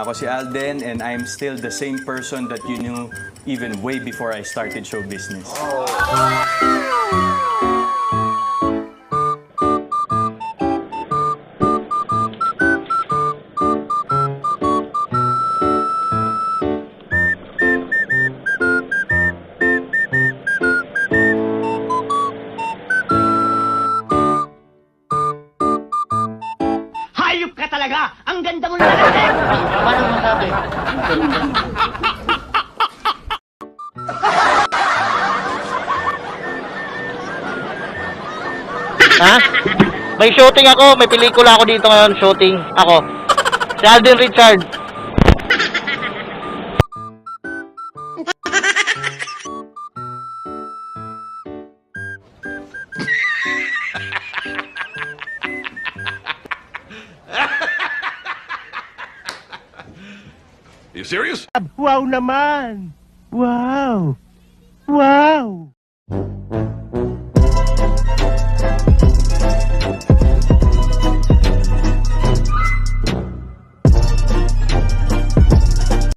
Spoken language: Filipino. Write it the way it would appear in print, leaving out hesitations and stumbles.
Ako si Alden and I'm still the same person that you knew even way before I started show business. Hayop ka talaga! Ang ganda mo na! Paano masabi? Ha? May shooting ako, may pelikula ako dito ngayon, shooting ako. Si Alden Richard. You serious? Wow naman! Wow! Wow!